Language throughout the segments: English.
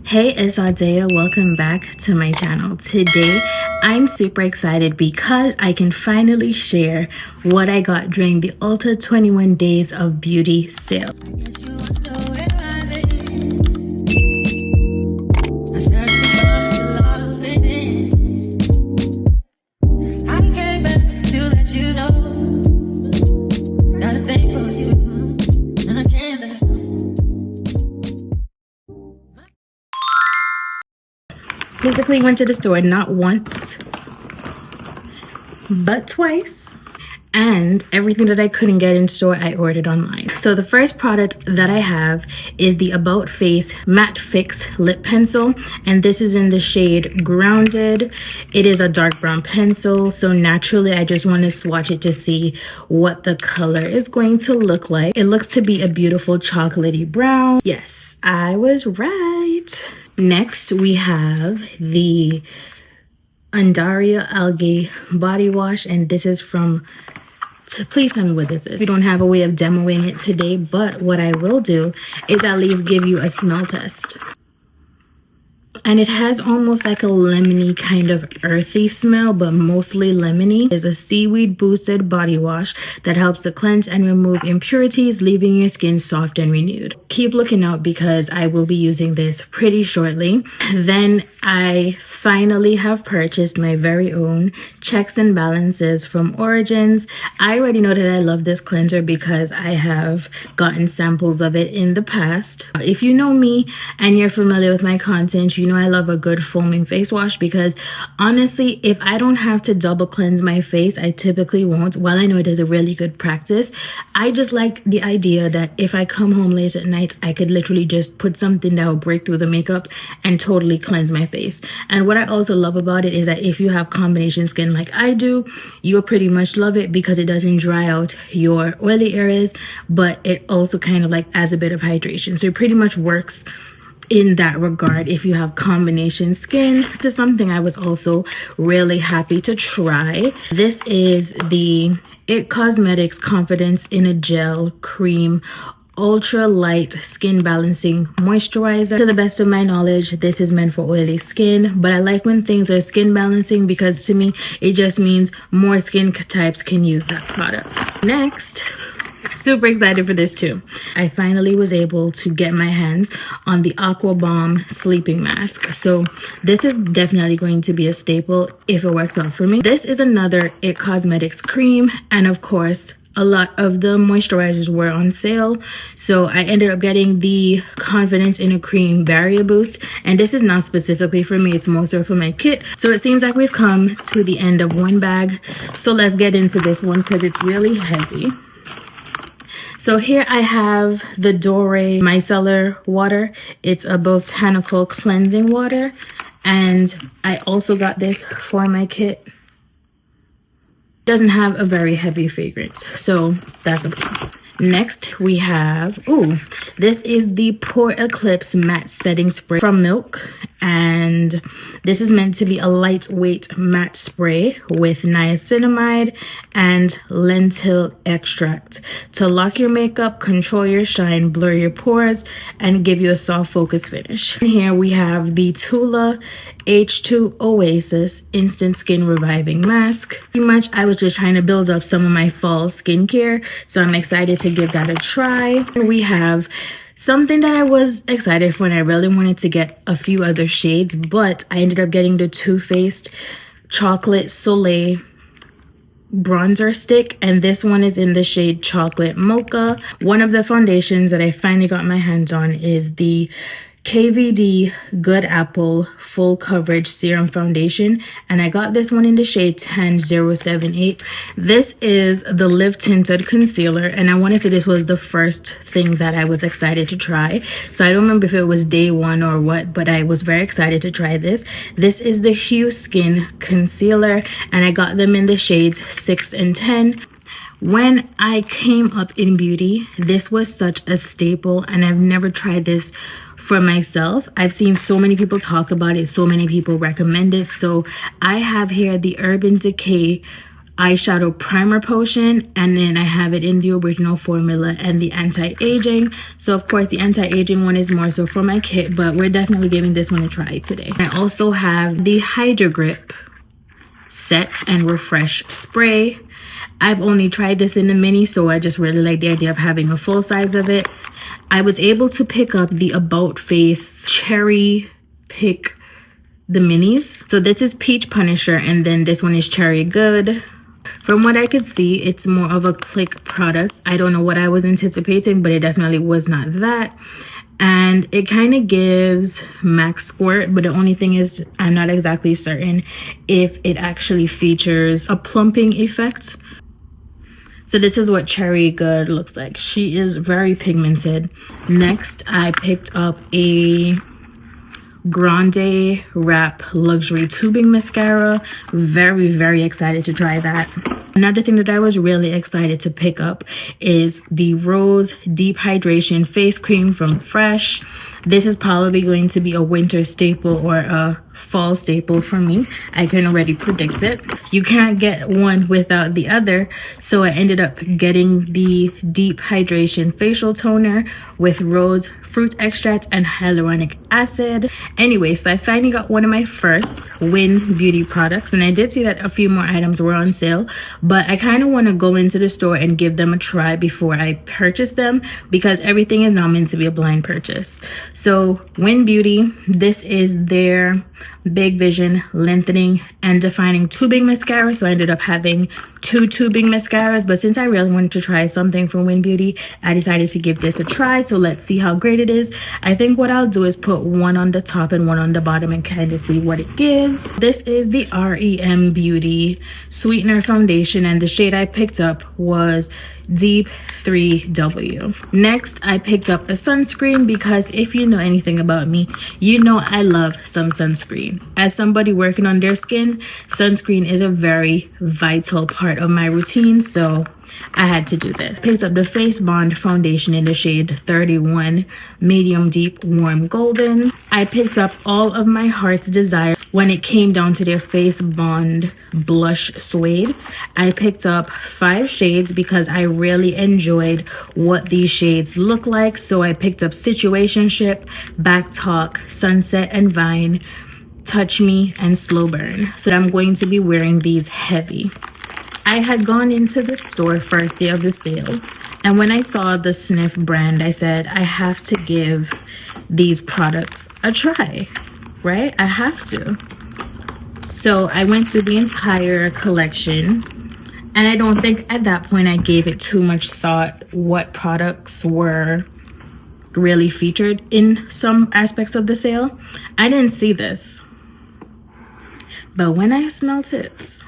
Hey, it's Osea. Welcome back to my channel. Today, I'm super excited because I can finally share what I got during the Ulta 21 Days of Beauty sale. Physically went to the store not once, but twice. And everything that I couldn't get in store, I ordered online. So the first product that I have is the About Face Matte Fix Lip Pencil. And this is in the shade Grounded. It is a dark brown pencil. So naturally, I just want to swatch it to see what the color is going to look like. It looks to be a beautiful chocolatey brown. Yes, I was right. Next, we have the Undaria Algae Body Wash, and this is from, please tell me what this is. We don't have a way of demoing it today, but what I will do is at least give you a smell test. And it has almost like a lemony kind of earthy smell, but mostly lemony. It's a seaweed boosted body wash that helps to cleanse and remove impurities, leaving your skin soft and renewed. Keep looking out because I will be using this pretty shortly. Then I finally have purchased my very own Checks and Balances from Origins. I already know that I love this cleanser because I have gotten samples of it in the past. If you know me and you're familiar with my content, you know I love a good foaming face wash because honestly, if I don't have to double cleanse my face, I typically won't. While I know it is a really good practice, I just like the idea that if I come home late at night, I could literally just put something that will break through the makeup and totally cleanse my face. And what I also love about it is that if you have combination skin like I do, you'll pretty much love it because it doesn't dry out your oily areas, but it also kind of like adds a bit of hydration. So it pretty much works in that regard if you have combination skin. This is something I was also really happy to try. This is the It Cosmetics Confidence in a Gel Cream Ultra Light Skin Balancing Moisturizer. To the best of my knowledge, this is meant for oily skin, but I like when things are skin balancing because to me, it just means more skin types can use that product. Next, super excited for this too. I finally was able to get my hands on the Aqua Bomb Sleeping Mask. So this is definitely going to be a staple if it works out for me. This is another It Cosmetics cream, and of course, a lot of the moisturizers were on sale, so I ended up getting the Confidence in a Cream Barrier Boost, and this is not specifically for me, it's more so for my kit. So it seems like we've come to the end of one bag, so let's get into this one because it's really heavy. So here I have the Dore Micellar Water. It's a botanical cleansing water, and I also got this for my kit. Doesn't have a very heavy fragrance, so that's a plus. Next we have, this is the Pore Eclipse Matte Setting Spray from Milk, and this is meant to be a lightweight matte spray with niacinamide and lentil extract to lock your makeup, control your shine, blur your pores, and give you a soft focus finish. And here we have the Tula H2 Oasis Instant Skin Reviving Mask. Pretty much I was just trying to build up some of my fall skincare, so I'm excited to give that a try. We have something that I was excited for, and I really wanted to get a few other shades, but I ended up getting the Too Faced Chocolate Soleil bronzer stick, and this one is in the shade Chocolate Mocha. One of the foundations that I finally got my hands on is the KVD Good Apple Full Coverage Serum Foundation, and I got this one in the shade 10078. This is the Live Tinted Concealer, and I want to say this was the first thing that I was excited to try. So I don't remember if it was day one or what, but I was very excited to try this. This is the Hue Skin Concealer, and I got them in the shades 6 and 10. When I came up in beauty, this was such a staple, and I've never tried this for myself. I've seen so many people talk about it, so many people recommend it. So I have here the Urban Decay eyeshadow primer potion, and then I have it in the original formula and the anti-aging. So of course the anti-aging one is more so for my kit, but we're definitely giving this one a try today. I also have the Hydro Grip Set and Refresh Spray. I've only tried this in the mini, so I just really like the idea of having a full size of it. I was able to pick up the About Face Cherry Pick the minis. So this is Peach Punisher, and then this one is Cherry Good. From what I could see, it's more of a click product. I don't know what I was anticipating, but it definitely was not that. And it kind of gives max squirt, but the only thing is I'm not exactly certain if it actually features a plumping effect. So this is what Cherry Good looks like. She is very pigmented. Next, I picked up a Grande Wrap Luxury Tubing Mascara. Very excited to try that. Another thing that I was really excited to pick up is the Rose Deep Hydration Face Cream from Fresh. This is probably going to be a winter staple or a fall staple for me. I can already predict it. You can't get one without the other, so I ended up getting the Deep Hydration Facial Toner with rose fruit extract and hyaluronic acid. Anyway, so I finally got one of my first Win Beauty products, and I did see that a few more items were on sale, but I kind of want to go into the store and give them a try before I purchase them, because everything is not meant to be a blind purchase. So Win Beauty, this is their Big Vision Lengthening and Defining Tubing Mascara. So I ended up having 2 tubing mascaras, but since I really wanted to try something from Win Beauty, I decided to give this a try. So let's see how great it is. I think what I'll do is put one on the top and one on the bottom and kind of see what it gives. This is the REM Beauty Sweetener Foundation, and the shade I picked up was Deep 3W. Next, I picked up a sunscreen, because if you know anything about me, you know I love some sunscreen. As somebody working on their skin, sunscreen is a very vital part of my routine, so I had to do this. Picked up the Face Bond foundation in the shade 31 Medium Deep Warm Golden. I picked up all of my heart's desire when it came down to their Face Bond Blush Suede. I picked up 5 shades because I really enjoyed what these shades look like. So I picked up Situationship, Back Talk, Sunset and Vine, Touch Me, and Slow Burn. So I'm going to be wearing these heavy. I had gone into the store first day of the sale, and when I saw the Sniff brand, I said, I have to give these products a try, right? I have to. So I went through the entire collection, and I don't think at that point I gave it too much thought what products were really featured in some aspects of the sale. I didn't see this, but when I smelt it,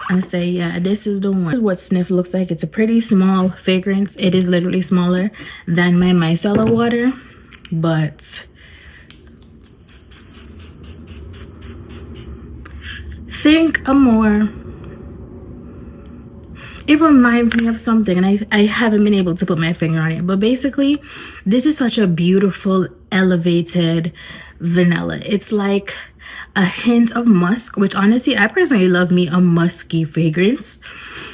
I say, yeah, this is the one. This is what Sniff looks like. It's a pretty small fragrance. It is literally smaller than my micellar water, but think more. It reminds me of something, and I haven't been able to put my finger on it, but basically this is such a beautiful elevated vanilla. It's like a hint of musk, which honestly I personally love me a musky fragrance.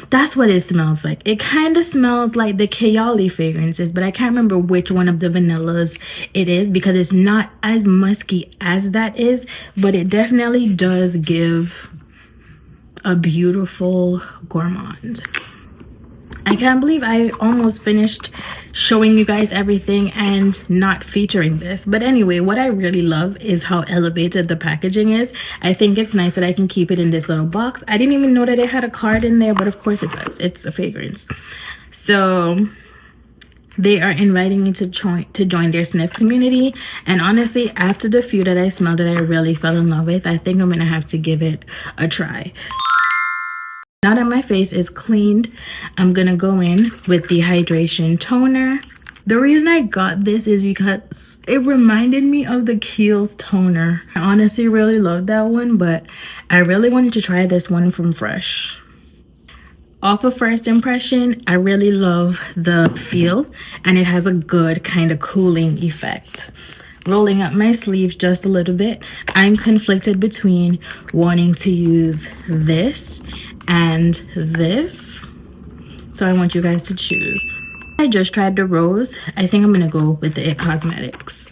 That's what it smells like. It kind of smells like the Kayali fragrances, but I can't remember which one of the vanillas it is, because it's not as musky as that is, but it definitely does give a beautiful gourmand. I can't believe I almost finished showing you guys everything and not featuring this. But anyway, what I really love is how elevated the packaging is. I think it's nice that I can keep it in this little box. I didn't even know that it had a card in there, but of course it does. It's a fragrance. So they are inviting me to join their Sniff community. And honestly, after the few that I smelled that I really fell in love with, I think I'm gonna have to give it a try. Now that my face is cleaned, I'm gonna go in with the hydration toner. The reason I got this is because it reminded me of the Kiehl's toner. I honestly really love that one, but I really wanted to try this one from Fresh. Off of first impression, I really love the feel, and it has a good kind of cooling effect. rolling up my sleeves just a little bit. I'm conflicted between wanting to use this and this, so I want you guys to choose. I just tried the rose. I think I'm gonna go with the It Cosmetics.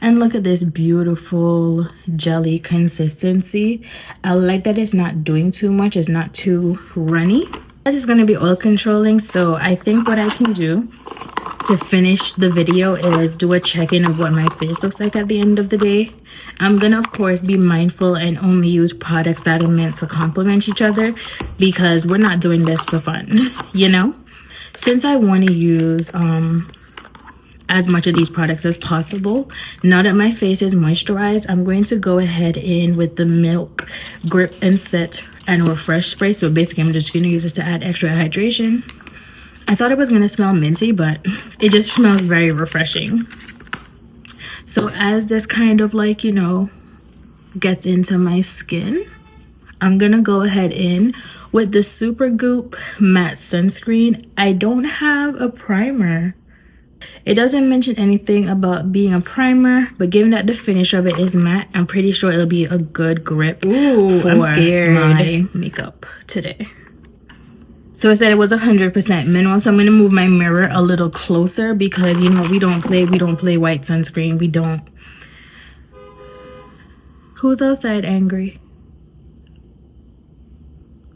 And look at this beautiful jelly consistency. I like that it's not doing too much, it's not too runny. That is gonna be oil controlling, so I think what I can do to finish the video is do a check-in of what my face looks like at the end of the day. I'm gonna of course be mindful and only use products that are meant to complement each other, because we're not doing this for fun, you know? Since I want to use as much of these products as possible, now that my face is moisturized, I'm going to go ahead in with the Milk Grip and Set and Refresh Spray. So basically I'm just going to use this to add extra hydration. I thought it was going to smell minty, but it just smells very refreshing. So as this kind of like, you know, gets into my skin, I'm going to go ahead in with the Super Goop Matte Sunscreen. I don't have a primer. It doesn't mention anything about being a primer, but given that the finish of it is matte, I'm pretty sure it'll be a good grip. Ooh, for I'm scared. My makeup today. So it said it was 100% mineral, so I'm gonna move my mirror a little closer because, you know, we don't play white sunscreen. We don't. Who's outside angry?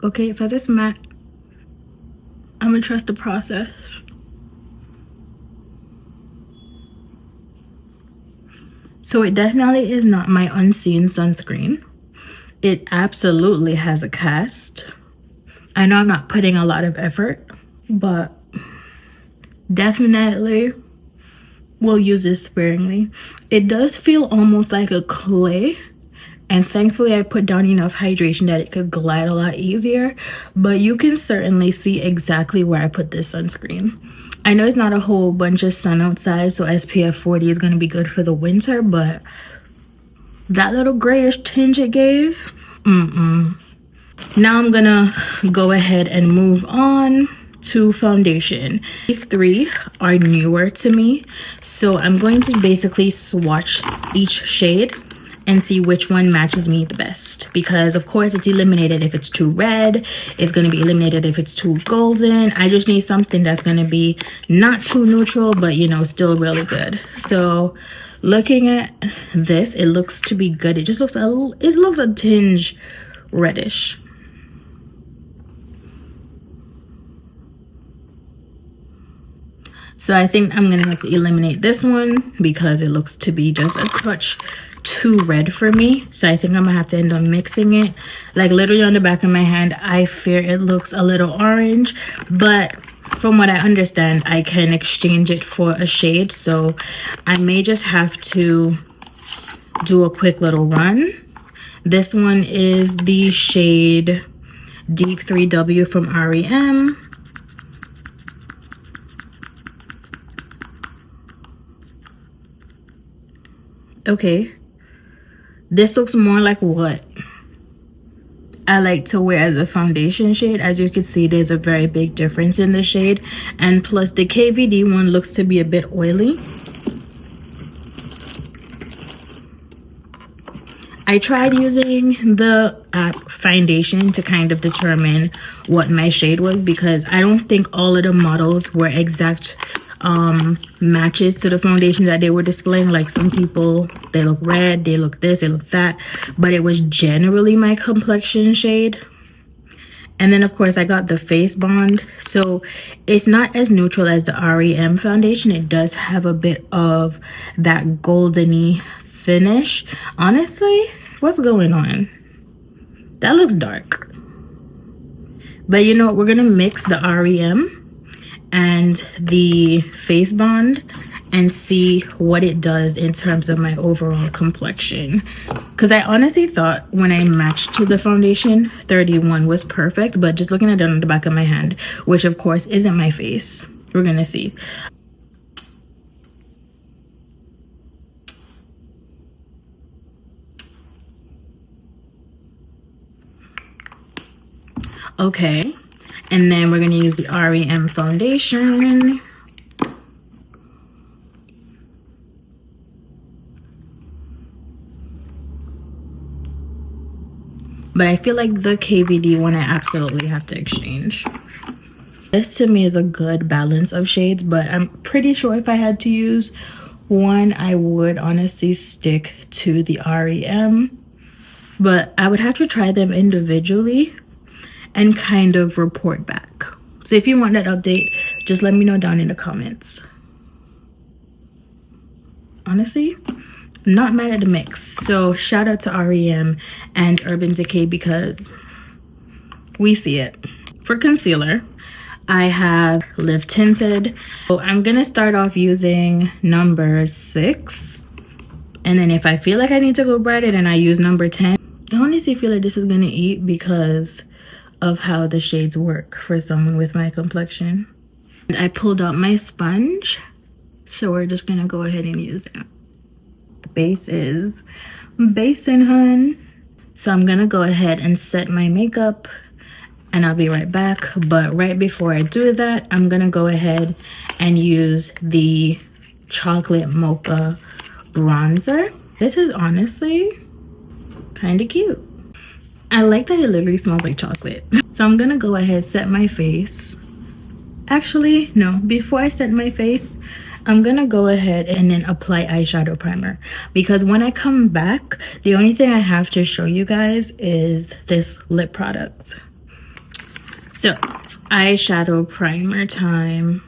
Okay, so it's matte. I'm gonna trust the process. So it definitely is not my unseen sunscreen. It absolutely has a cast. I know I'm not putting a lot of effort, but definitely will use this sparingly. It does feel almost like a clay, and thankfully I put down enough hydration that it could glide a lot easier, but you can certainly see exactly where I put this sunscreen. I know it's not a whole bunch of sun outside, so SPF 40 is going to be good for the winter, but that little grayish tinge it gave, Now I'm gonna go ahead and move on to foundation. These three are newer to me, so I'm going to basically swatch each shade and see which one matches me the best, because of course it's eliminated if it's too red, it's going to be eliminated if it's too golden. I just need something that's going to be not too neutral, but you know, still really good. So looking at this, it looks to be good. It just looks a tinge reddish. So I think I'm gonna have to eliminate this one because it looks to be just a touch too red for me. So I think I'm gonna have to end up mixing it. Like literally on the back of my hand, I fear it looks a little orange, but from what I understand, I can exchange it for a shade. So I may just have to do a quick little run. This one is the shade Deep 3W from REM. Okay, this looks more like what I like to wear as a foundation shade. As you can see, there's a very big difference in the shade, and plus the KVD one looks to be a bit oily. I tried using the app foundation to kind of determine what my shade was, because I don't think all of the models were exact matches to the foundation that they were displaying. Like some people, they look red, they look this, they look that, but it was generally my complexion shade. And then of course I got the face bond, so it's not as neutral as the REM foundation. It does have a bit of that goldeny finish. Honestly, what's going on? That looks dark. But you know what, we're gonna mix the REM and the face bond and see what it does in terms of my overall complexion, because I honestly thought when I matched to the foundation 31 was perfect, but just looking at it on the back of my hand, which of course isn't my face, we're gonna see. Okay, and then we're gonna use the REM foundation. but I feel like the KVD one I absolutely have to exchange. This to me is a good balance of shades, but I'm pretty sure if I had to use one, I would honestly stick to the REM, but I would have to try them individually and kind of report back. So if you want that update, just let me know down in the comments. Honestly, not mad at the mix. So shout out to REM and Urban Decay because we see it. For concealer, I have Live Tinted. So I'm gonna start off using number 6, and then if I feel like I need to go brighter, then I use number 10. I honestly feel like this is gonna eat because of how the shades work for someone with my complexion. And I pulled out my sponge, so we're just gonna go ahead and use that. The base is Basin Hun. So I'm gonna go ahead and set my makeup and I'll be right back. But right before I do that, I'm gonna go ahead and use the Chocolate Mocha bronzer. This is honestly kind of cute. I like that it literally smells like chocolate. So I'm gonna go ahead, set my face. Actually, no, before I set my face, I'm gonna go ahead and then apply eyeshadow primer, because when I come back, the only thing I have to show you guys is this lip product. So, eyeshadow primer time.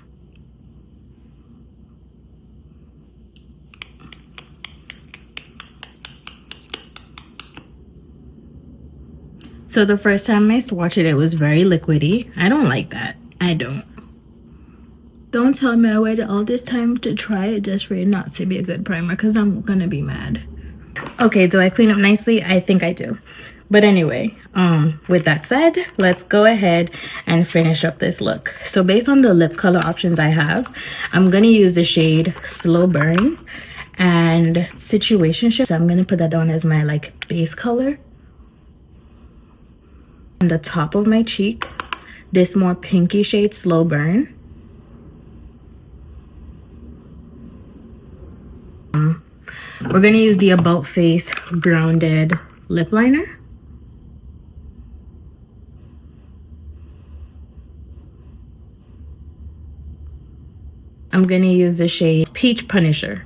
So the first time I swatched it, it was very liquidy. I don't like that. I don't. Don't tell me I waited all this time to try it just for it not to be a good primer, because I'm gonna be mad. Okay, do I clean up nicely? I think I do. But anyway, with that said, let's go ahead and finish up this look. So based on the lip color options I have, I'm gonna use the shade Slow Burn and Situationship. So I'm gonna put that on as my like base color. On the top of my cheek, this more pinky shade Slow Burn. We're gonna use the About Face Grounded lip liner. I'm gonna use the shade Peach Punisher.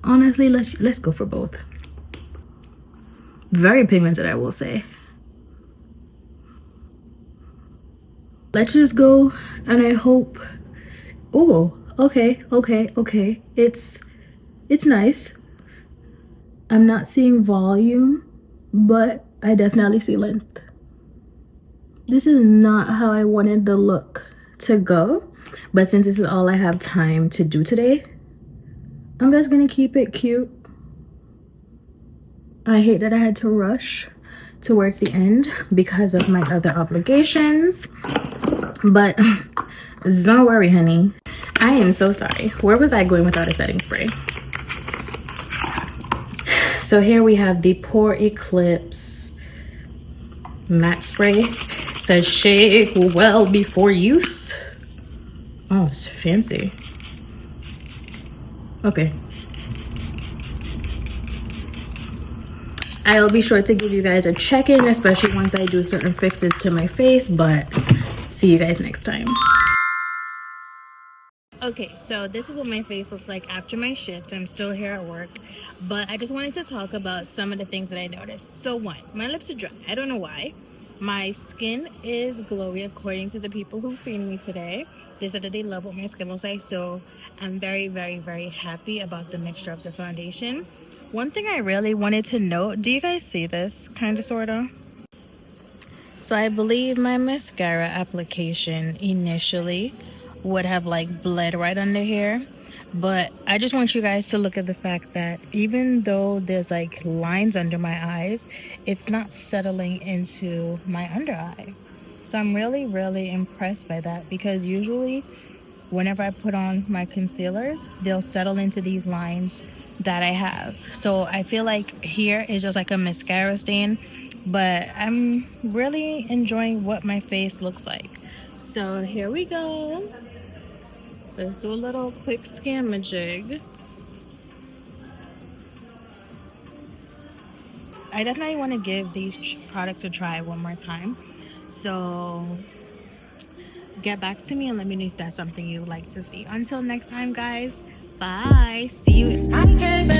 Honestly, let's go for both. Very pigmented, I will say. Let's just go, and I hope. Oh, okay. It's nice. I'm not seeing volume, but I definitely see length. This is not how I wanted the look to go, but since this is all I have time to do today, I'm just gonna keep it cute. I hate that I had to rush towards the end because of my other obligations, but don't worry, honey. I am so sorry. Where was I going without a setting spray? So here we have the Pore Eclipse matte spray. It says shake well before use. Oh, it's fancy. Okay. I'll be sure to give you guys a check-in, especially once I do certain fixes to my face, but see you guys next time. Okay, so this is what my face looks like after my shift. I'm still here at work, but I just wanted to talk about some of the things that I noticed. So one, my lips are dry. I don't know why. My skin is glowy according to the people who've seen me today. They said that they love what my skin looks like, so I'm very, very, very happy about the mixture of the foundation. One thing I really wanted to note, do you guys see this? Kind of, sort of. So I believe my mascara application initially would have like bled right under here, but I just want you guys to look at the fact that even though there's like lines under my eyes, it's not settling into my under eye. So I'm really, really impressed by that, because usually whenever I put on my concealers, they'll settle into these lines that I have. So I feel like here is just like a mascara stain, but I'm really enjoying what my face looks like. So here we go. Let's do a little quick scamajig. I definitely want to give these products a try one more time. So get back to me and let me know if that's something you would like to see. Until next time, guys. Bye. See you.